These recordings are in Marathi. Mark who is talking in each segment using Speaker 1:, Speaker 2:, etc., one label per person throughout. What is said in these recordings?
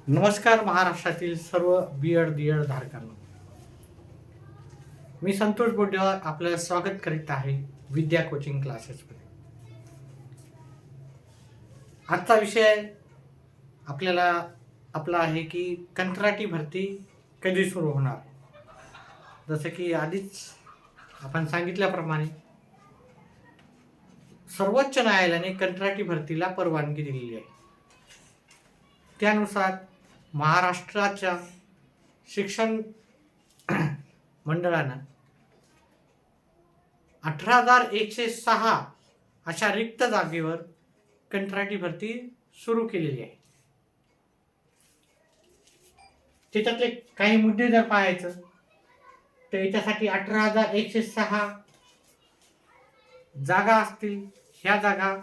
Speaker 1: नमस्कार महाराष्ट्रातील सर्व बी.एड. डी.एड. धारकांना. मी संतोष बोड्डेवार आपलं स्वागत करीत आहे विद्या कोचिंग क्लासेसमध्ये. आजचा विषय आपला आहे की कंत्राटी भरती कधी सुरू होणार. जसं की आधीच आपण सांगितल्याप्रमाणे सर्वोच्च न्यायालयाने कंत्राटी भरतीला परवानगी दिलेली आहे. त्यानुसार महाराष्ट्राच्या शिक्षण मंडळानं 18,106 अशा रिक्त जागेवर कंत्राटी भरती सुरू केलेली आहे. त्याच्यातले काही मुद्दे जर पाहायचं तर याच्यासाठी 18,106 जागा असतील. ह्या जागा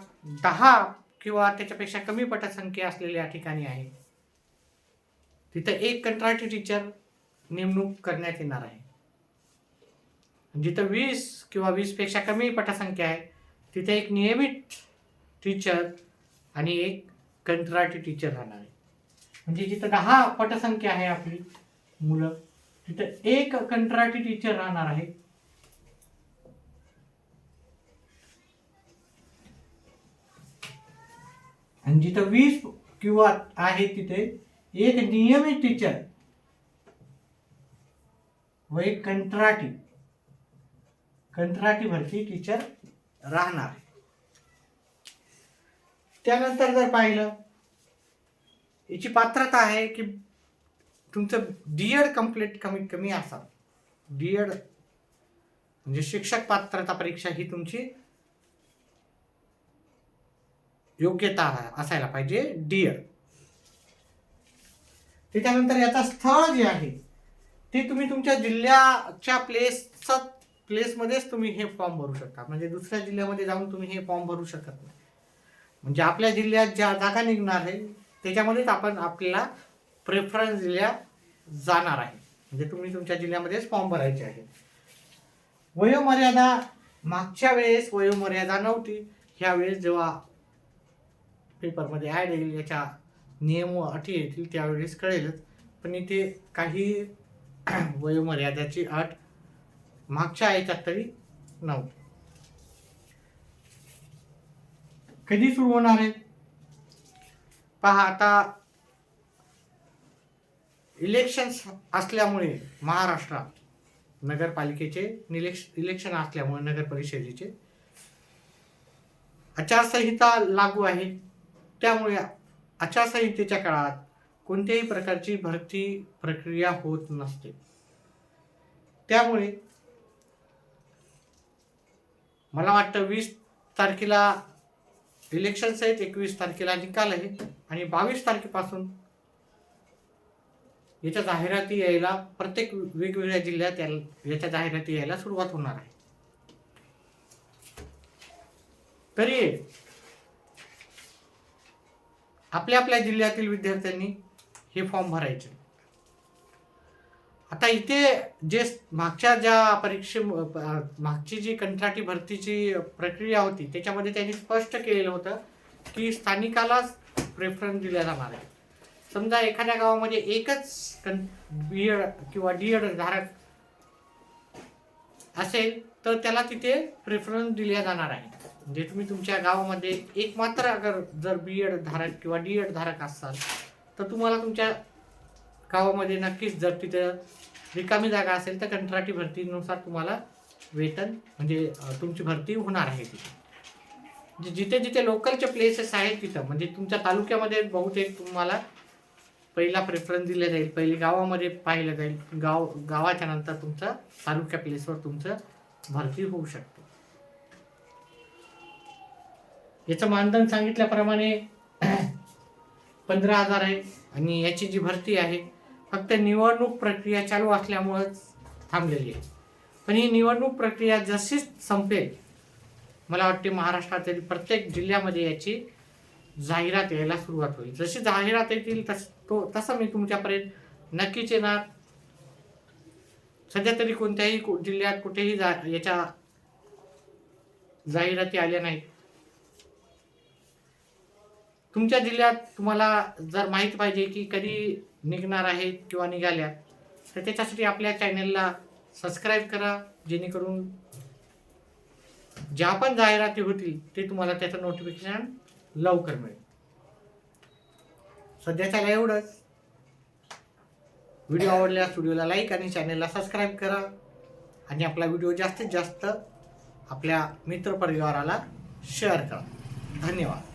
Speaker 1: 10 किंवा त्याच्यापेक्षा कमी पटसंख्या असलेल्या ठिकाणी आहे. तिथं एक कंत्राटी टीचर नेमणूक करण्यात येणार आहे. जिथं 20 किंवा 20 पेक्षा कमी पटसंख्या आहे तिथे एक नियमित टीचर आणि एक कंत्राटी टीचर राहणार आहे. म्हणजे जिथं 10 पटसंख्या आहे आपली मुलं तिथं एक कंत्राटी टीचर राहणार आहे. आणि जिथं 20 किंवा आहे तिथे एक नियमित टीचर व एक कंत्राटी भरती टीचर राहणार आहे. त्यानंतर जर पाहिलं याची पात्रता आहे की तुमचं डी.एड. कंप्लीट कमीत कमी असावं. डी.एड. म्हणजे शिक्षक पात्रता परीक्षा ही तुमची योग्यता असायला पाहिजे डी.एड. त्याच्यानंतर याचा स्थळ जे आहे ते तुम्ही तुमच्या जिल्ह्याच्या प्लेसमध्येच तुम्ही हे फॉर्म भरू शकता. म्हणजे दुसऱ्या जिल्ह्यामध्ये जाऊन तुम्ही हे फॉर्म भरू शकत नाही. म्हणजे आपल्या जिल्ह्यात ज्या जागा निघणार आहे त्याच्यामध्येच आपल्याला प्रेफरन्स दिल्या जाणार आहे. म्हणजे तुम्ही तुमच्या जिल्ह्यामध्येच फॉर्म भरायचे आहे. वयोमर्यादा मागच्या वेळेस वयोमर्यादा नव्हती. ह्या वेळेस जेव्हा पेपरमध्ये ॲड येईल याच्या नियम अटी येतील त्यावेळेस कळेलच. पण इथे काही वयोमर्यादाची अट मागच्या याच्यात तरी नव्हती. कधी सुरू होणार आहे पहा. आता इलेक्शन्स असल्यामुळे महाराष्ट्रात नगरपालिकेचे इलेक्शन असल्यामुळे नगर परिषदेचे आचारसंहिता लागू आहे. त्यामुळे आचारसंहितेच्या काळात कोणत्याही प्रकारची भरती प्रक्रिया होत नसते. त्यामुळे मला वाटतं 20 तारखेला इलेक्शन्स आहेत, 21 तारखेला निकाल आहे आणि 22 तारखेपासून याच्या जाहिराती यायला प्रत्येक वेगवेगळ्या जिल्ह्यात याच्या जाहिराती यायला सुरुवात होणार आहे. तरी आपल्या जिल्ह्यातील विद्यार्थ्यांनी हे फॉर्म भरायचे. आता इथे जे मागची जी कंत्राटी भरतीची प्रक्रिया होती त्याच्यामध्ये त्यांनी स्पष्ट केलेलं होतं की स्थानिकालाच प्रेफरन्स दिला जाणार आहे. समजा एखाद्या गावामध्ये एकच बी.एड. किंवा डी.एड. धारक असेल तर त्याला तिथे प्रेफरन्स दिला जाणार आहे. म्हणजे तुम्ही तुमच्या गावामध्ये एक मात्र अगर जर बी.एड. धारक किंवा डी.एड. धारक असाल तर तुम्हाला तुमच्या गावामध्ये नक्कीच जर तिथे रिकामी जागा असेल तर कंत्राटी भरतीनुसार तुम्हाला वेतन म्हणजे तुमची भरती होणार आहे. तिथे जिथे जिथे लोकलचे प्लेसेस आहेत तिथं म्हणजे तुमच्या तालुक्यामध्ये बहुतेक तुम्हाला पहिला प्रेफरन्स दिला जाईल. पहिले गावामध्ये पाहिलं जाईल. गावाच्या नंतर तुमचं तालुक्या प्लेसवर तुमचं भरती होऊ शकते. याचं मानधन सांगितल्याप्रमाणे 15,000 आहे आणि याची जी भरती आहे फक्त निवडणूक प्रक्रिया चालू असल्यामुळेच थांबलेली आहे. पण ही निवडणूक प्रक्रिया जशीच संपेल मला वाटते महाराष्ट्रातील प्रत्येक जिल्ह्यामध्ये याची जाहिरात यायला सुरुवात होईल. जशी जाहिरात येतील तसं मी तुमच्यापर्यंत नक्कीच येणार. सध्या तरी कोणत्याही जिल्ह्यात कुठेही याच्या जाहिराती आल्या नाहीत. तुमच्या जिल्ह्यात तुम्हाला जर माहिती पाहिजे की कधी निघणार आहेत किंवा निघाल्या, तर त्याच्यासाठी आपल्या चॅनलला सबस्क्राईब करा, जेणेकरून ज्या पण जाहिराती होतील ते तुम्हाला त्याचं नोटिफिकेशन लवकर मिळेल. सध्याच्याला एवढंच. व्हिडिओ आवडल्यास व्हिडिओला लाईक आणि चॅनलला सबस्क्राईब करा आणि आपला व्हिडिओ जास्तीत जास्त आपल्या मित्रपरिवाराला शेअर करा. धन्यवाद.